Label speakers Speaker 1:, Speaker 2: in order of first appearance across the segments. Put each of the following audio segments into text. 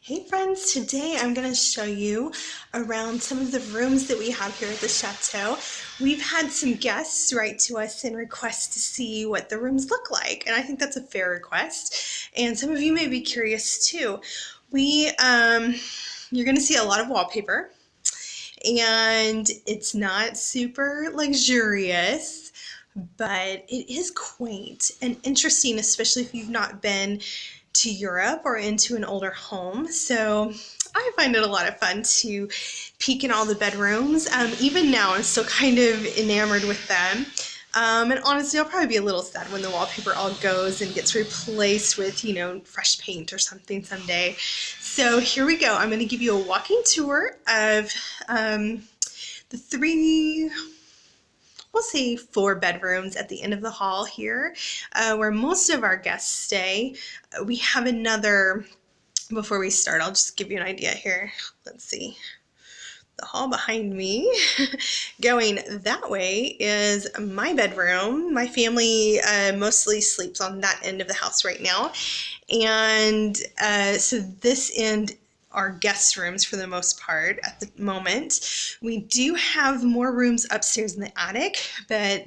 Speaker 1: Hey friends, today I'm going to show you around some of the rooms that we have here at the chateau. We've had some guests write to us and request to see what the rooms look like, and I think that's a fair request, and some of you may be curious too. You're going to see a lot of wallpaper, and it's not super luxurious, but it is quaint and interesting, especially if you've not been to Europe or into an older home. So I find it a lot of fun to peek in all the bedrooms. Even now, I'm still kind of enamored with them. And honestly, I'll probably be a little sad when the wallpaper all goes and gets replaced with, fresh paint or something someday. So here we go. I'm going to give you a walking tour of the three, we'll say 4 bedrooms at the end of the hall here, where most of our guests stay. We have another, before we start, I'll just give you an idea here. Let's see. The hall behind me, going that way, is my bedroom. My family mostly sleeps on that end of the house right now. And so this end are guest rooms for the most part at the moment. We do have more rooms upstairs in the attic, but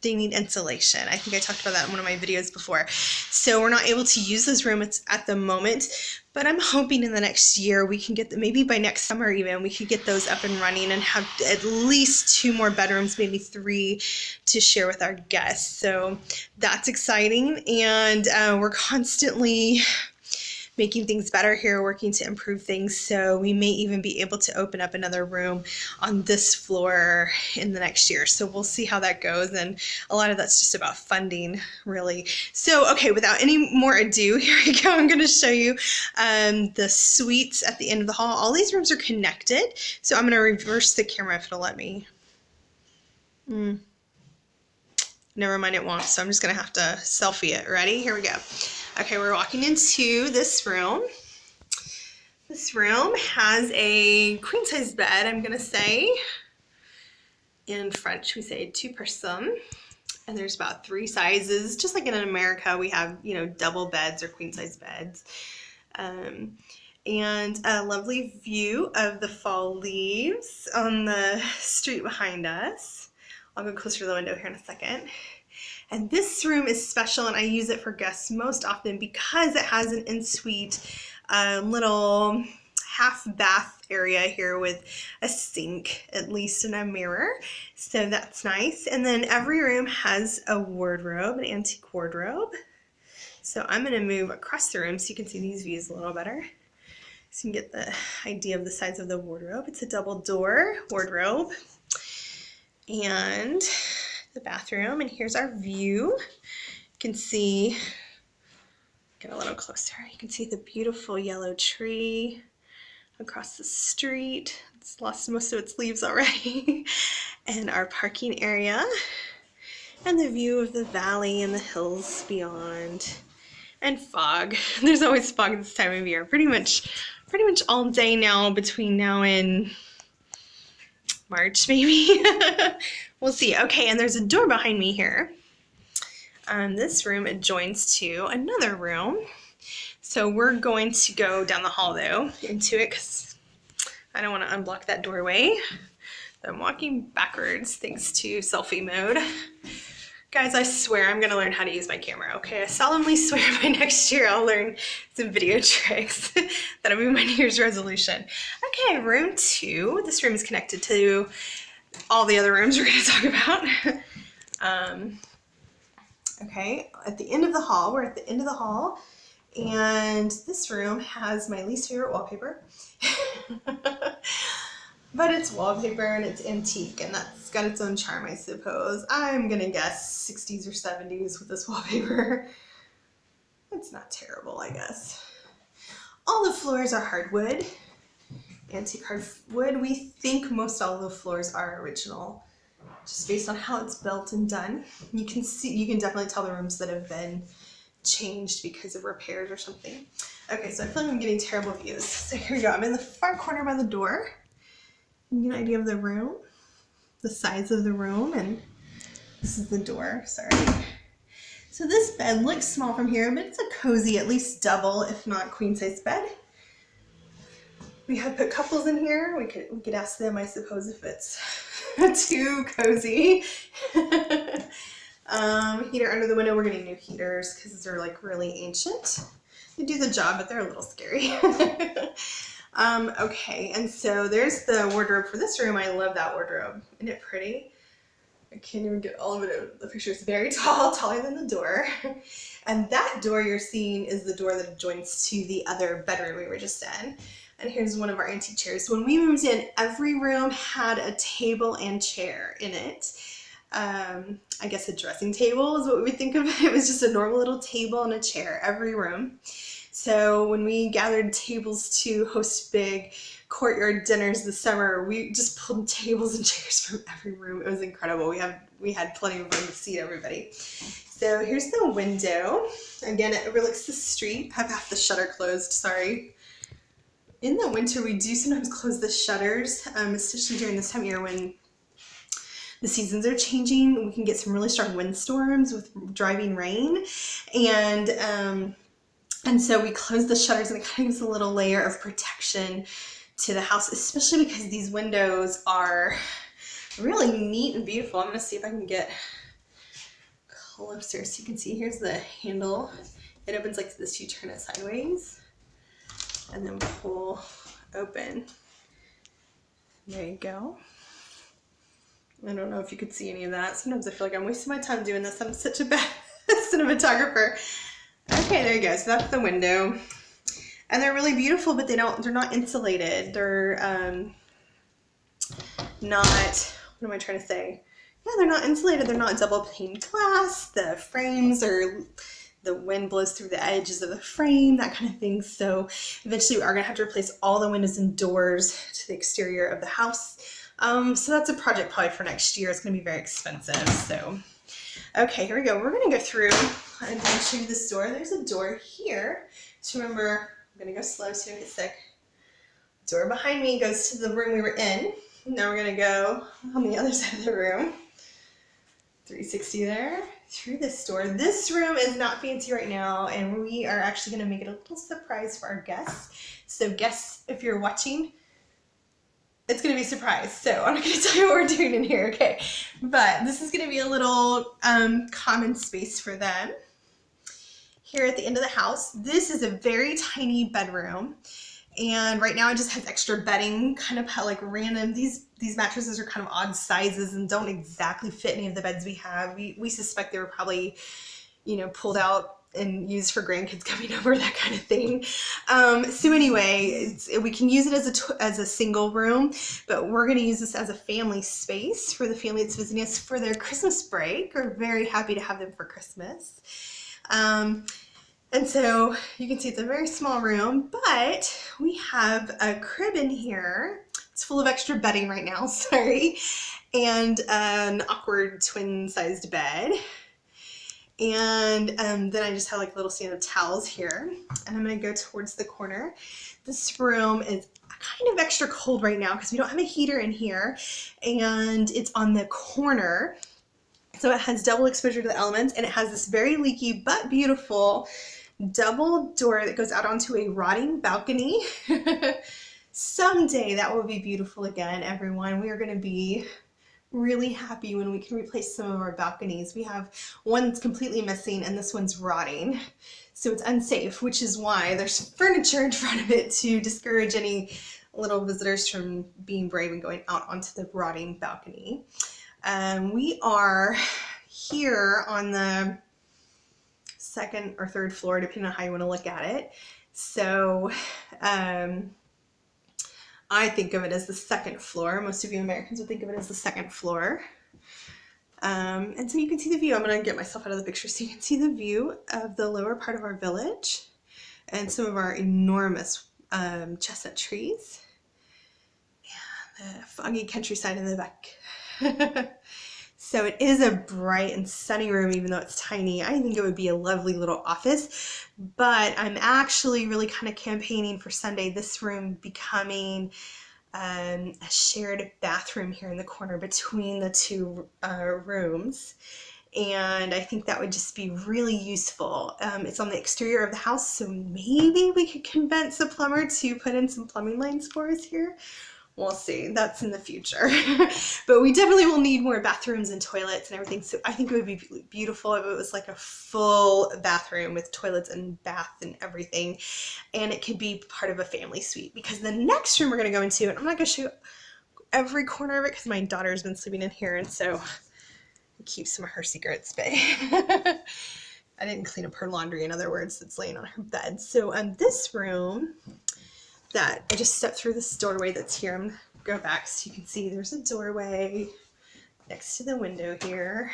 Speaker 1: they need insulation. I think I talked about that in one of my videos before. So we're not able to use those rooms at the moment, but I'm hoping in the next year we can get them, maybe by next summer even, we could get those up and running and have at least 2 more bedrooms, maybe 3 to share with our guests. So that's exciting, and we're constantly making things better here, working to improve things, so we may even be able to open up another room on this floor in the next year. So we'll see how that goes, and a lot of that's just about funding, really. So okay, without any more ado, here we go. I'm going to show you the suites at the end of the hall. All these rooms are connected, so I'm going to reverse the camera if it'll let me. Never mind, it won't, so I'm just going to have to selfie it. Ready? Here we go. Okay, we're walking into this room. This room has a queen-size bed, I'm gonna say. In French, we say 2-person. And there's about 3 sizes. Just like in America, we have, double beds or queen-size beds. And a lovely view of the fall leaves on the street behind us. I'll go closer to the window here in a second. And this room is special, and I use it for guests most often because it has an en-suite little half bath area here with a sink, at least, and a mirror. So that's nice. And then every room has a wardrobe, an antique wardrobe. So I'm going to move across the room so you can see these views a little better, so you can get the idea of the size of the wardrobe. It's a double door wardrobe. And the bathroom, and here's our view. You can see, get a little closer, you can see the beautiful yellow tree across the street. It's lost most of its leaves already. And our parking area, and the view of the valley and the hills beyond, and fog. There's always fog this time of year, pretty much all day now, between now and March maybe. We'll see. Okay, and there's a door behind me here. This room adjoins to another room. So we're going to go down the hall though into it because I don't want to unblock that doorway. I'm walking backwards thanks to selfie mode. Guys, I swear I'm going to learn how to use my camera, okay? I solemnly swear by next year I'll learn some video tricks. That'll be my New Year's resolution. Okay, room 2. This room is connected to all the other rooms we're going to talk about. Okay, at the end of the hall, we're at the end of the hall, and this room has my least favorite wallpaper. But it's wallpaper and it's antique, and that's got its own charm, I suppose. I'm gonna guess 60s or 70s with this wallpaper. It's not terrible, I guess. All the floors are hardwood, antique hardwood. We think most all of the floors are original, just based on how it's built and done. You can definitely tell the rooms that have been changed because of repairs or something. Okay, so I feel like I'm getting terrible views. So here we go. I'm in the far corner by the door. You get an idea of the room, the size of the room, and this is the door, sorry. So this bed looks small from here, but it's a cozy, at least double, if not queen size bed. We have put couples in here. We could ask them, I suppose, if it's too cozy. Heater under the window. We're getting new heaters because they're like really ancient. They do the job, but they're a little scary. Okay, and so there's the wardrobe for this room. I love that wardrobe. Isn't it pretty? I can't even get all of it out. The picture is very tall, taller than the door. And that door you're seeing is the door that adjoins to the other bedroom we were just in. And here's one of our antique chairs. When we moved in, every room had a table and chair in it. I guess a dressing table is what we would think of it. It was just a normal little table and a chair, every room. So when we gathered tables to host big courtyard dinners this summer, we just pulled tables and chairs from every room. It was incredible. We had plenty of room to seat everybody. So here's the window. Again, it overlooks the street. I have half the shutter closed, sorry. In the winter, we do sometimes close the shutters, especially during this time of year when the seasons are changing. We can get some really strong windstorms with driving rain. And so we close the shutters, and it kind of gives a little layer of protection to the house, especially because these windows are really neat and beautiful. I'm going to see if I can get closer so you can see. Here's the handle. It opens like this. You turn it sideways and then pull open. There you go. I don't know if you could see any of that. Sometimes I feel like I'm wasting my time doing this. I'm such a bad cinematographer. Okay, there you go. So that's the window. And they're really beautiful, but they're not insulated. They're not, what am I trying to say? Yeah, they're not insulated. They're not double pane glass. The frames are, the wind blows through the edges of the frame, that kind of thing. So eventually we are gonna have to replace all the windows and doors to the exterior of the house. So that's a project probably for next year. It's gonna be very expensive, so. Okay, here we go. We're gonna go through and show you this door. There's a door here. So remember, I'm gonna go slow so you don't get sick. Door behind me goes to the room we were in. Now we're gonna go on the other side of the room. 360 there, through this door. This room is not fancy right now, and we are actually gonna make it a little surprise for our guests. So guests, if you're watching, it's gonna be a surprise. So I'm not gonna tell you what we're doing in here, okay? But this is gonna be a little common space for them. Here at the end of the house, this is a very tiny bedroom. And right now it just has extra bedding, kind of like random. These mattresses are kind of odd sizes and don't exactly fit any of the beds we have. We suspect they were probably, you know, pulled out and used for grandkids coming over, that kind of thing. So anyway, we can use it as a single room, but we're going to use this as a family space for the family that's visiting us for their Christmas break. We're very happy to have them for Christmas. And so you can see it's a very small room, but we have a crib in here. It's full of extra bedding right now, sorry, and an awkward twin-sized bed. And then I just have like a little stand of towels here, and I'm gonna go towards the corner. This room is kind of extra cold right now because we don't have a heater in here, and it's on the corner. So it has double exposure to the elements, and it has this very leaky but beautiful double door that goes out onto a rotting balcony. Someday that will be beautiful again, everyone. We are going to be really happy when we can replace some of our balconies. We have one that's completely missing, and this one's rotting. So it's unsafe, which is why there's furniture in front of it to discourage any little visitors from being brave and going out onto the rotting balcony. We are here on the second or third floor, depending on how you want to look at it. So I think of it as the second floor. Most of you Americans would think of it as the second floor. And so you can see the view. I'm going to get myself out of the picture so you can see the view of the lower part of our village and some of our enormous chestnut trees and the foggy countryside in the back. So it is a bright and sunny room, even though it's tiny. I think it would be a lovely little office, but I'm actually really kind of campaigning for Sunday this room becoming a shared bathroom here in the corner between the two rooms. and I think that would just be really useful. It's on the exterior of the house, so maybe we could convince the plumber to put in some plumbing lines for us here. We'll see. That's in the future. But we definitely will need more bathrooms and toilets and everything. So I think it would be beautiful if it was like a full bathroom with toilets and bath and everything. And it could be part of a family suite, because the next room we're going to go into, and I'm not going to show you every corner of it because my daughter's been sleeping in here, and so I keep some of her secrets, but I didn't clean up her laundry, in other words, that's laying on her bed. So this room that I just stepped through this doorway that's here. I'm gonna go back so you can see there's a doorway next to the window here.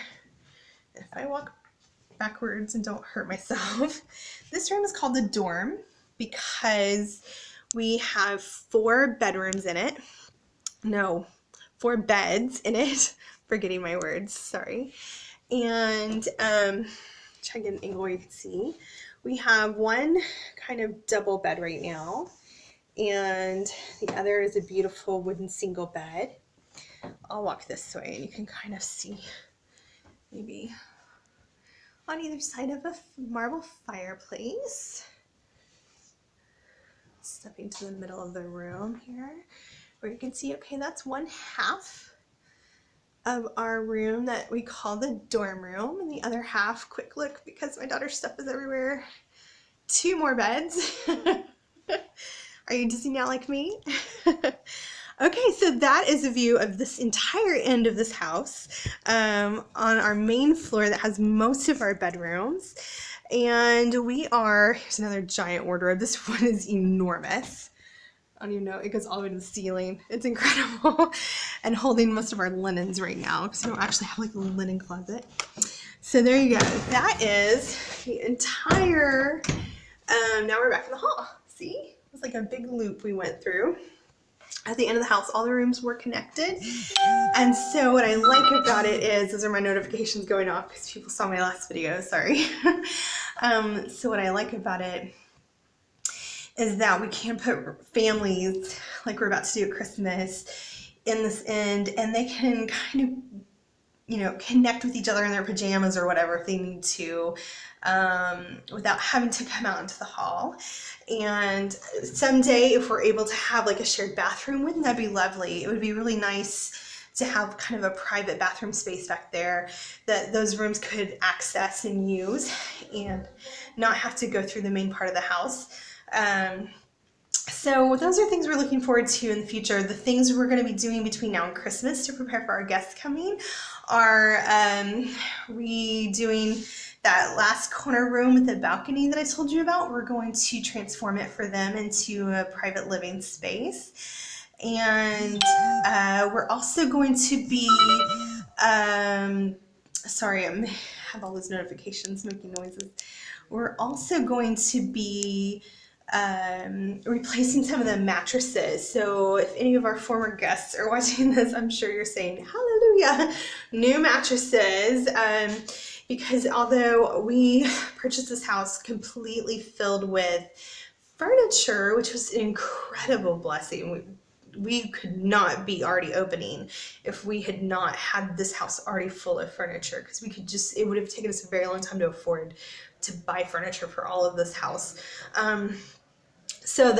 Speaker 1: If I walk backwards and don't hurt myself, this room is called the dorm because we have 4 bedrooms in it. No, 4 beds in it. Forgetting my words, sorry. And try to get an angle where you can see. We have one kind of double bed right now, and the other is a beautiful wooden single bed. I'll walk this way and you can kind of see maybe on either side of a marble fireplace. Stepping to the middle of the room here, where you can see, okay, that's one half of our room that we call the dorm room, and the other half, quick look because my daughter's stuff is everywhere, 2 more beds. Are you dizzy now like me? Okay, so that is a view of this entire end of this house on our main floor that has most of our bedrooms. And we are, here's another giant wardrobe. This one is enormous. I don't even know, it goes all the way to the ceiling. It's incredible. And holding most of our linens right now because we don't actually have like a linen closet. So there you go. That is the entire, now we're back in the hall. See? It was like a big loop we went through. At the end of the house, all the rooms were connected. And so what I like about it is, those are my notifications going off because people saw my last video, sorry. So what I like about it is that we can put families, like we're about to do at Christmas, in this end, and they can kind of, you know, connect with each other in their pajamas or whatever if they need to, without having to come out into the hall. And someday, if we're able to have like a shared bathroom, wouldn't that be lovely? It would be really nice to have kind of a private bathroom space back there that those rooms could access and use and not have to go through the main part of the house. So those are things we're looking forward to in the future. The things we're going to be doing between now and Christmas to prepare for our guests coming are redoing that last corner room with the balcony that I told you about. We're going to transform it for them into a private living space. And we're also going to be, sorry, I have all those notifications making noises. We're also going to be replacing some of the mattresses. So if any of our former guests are watching this, I'm sure you're saying, hallelujah, new mattresses. Because although we purchased this house completely filled with furniture, which was an incredible blessing, we could not be already opening if we had not had this house already full of furniture, because we could just, it would have taken us a very long time to afford to buy furniture for all of this house. So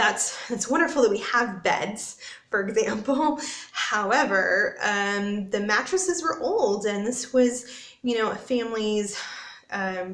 Speaker 1: it's wonderful that we have beds, for example. However, the mattresses were old, and this was, you know, a family's,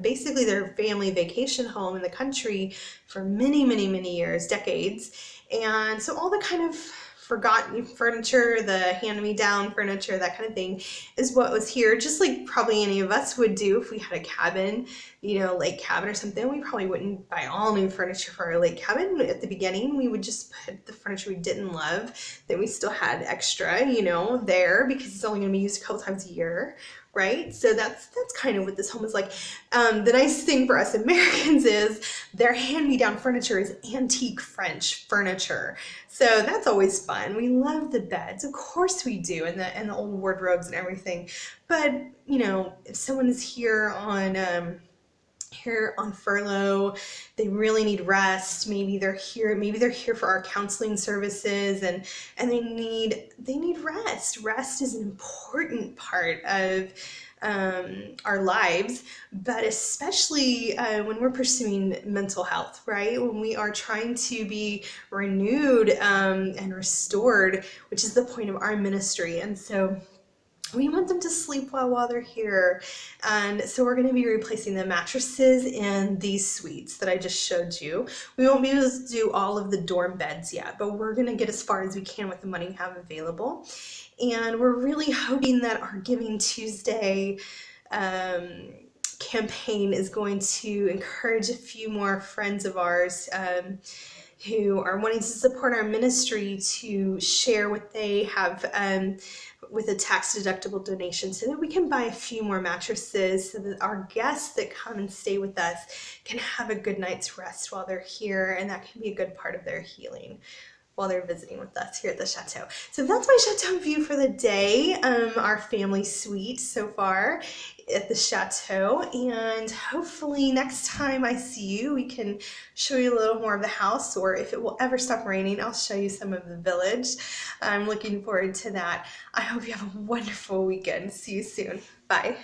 Speaker 1: basically their family vacation home in the country for many, many, many years, decades. And so all the kind of forgotten furniture, the hand-me-down furniture, that kind of thing, is what was here. Just like probably any of us would do if we had a cabin, you know, lake cabin or something. We probably wouldn't buy all new furniture for our lake cabin at the beginning. We would just put the furniture we didn't love, that we still had extra, you know, there, because it's only going to be used a couple times a year, right? So that's kind of what this home is like. The nice thing for us Americans is their hand-me-down furniture is antique French furniture. So that's always fun. We love the beds, of course we do, and the old wardrobes and everything. But, you know, if someone is here on furlough, they really need rest. Maybe they're here for our counseling services, and they need rest. Rest is an important part of our lives, but especially when we're pursuing mental health, right? When we are trying to be renewed and restored, which is the point of our ministry. And so we want them to sleep well while they're here. And so we're going to be replacing the mattresses in these suites that I just showed you. We won't be able to do all of the dorm beds yet, but we're going to get as far as we can with the money we have available. And we're really hoping that our Giving Tuesday campaign is going to encourage a few more friends of ours who are wanting to support our ministry to share what they have with a tax-deductible donation, so that we can buy a few more mattresses, so that our guests that come and stay with us can have a good night's rest while they're here, and that can be a good part of their healing while they're visiting with us here at the Chateau. So that's my Chateau view for the day, our family suite so far at the Chateau, and hopefully next time I see you, we can show you a little more of the house, or if it will ever stop raining, I'll show you some of the village. I'm looking forward to that. I hope you have a wonderful weekend. See you soon. Bye.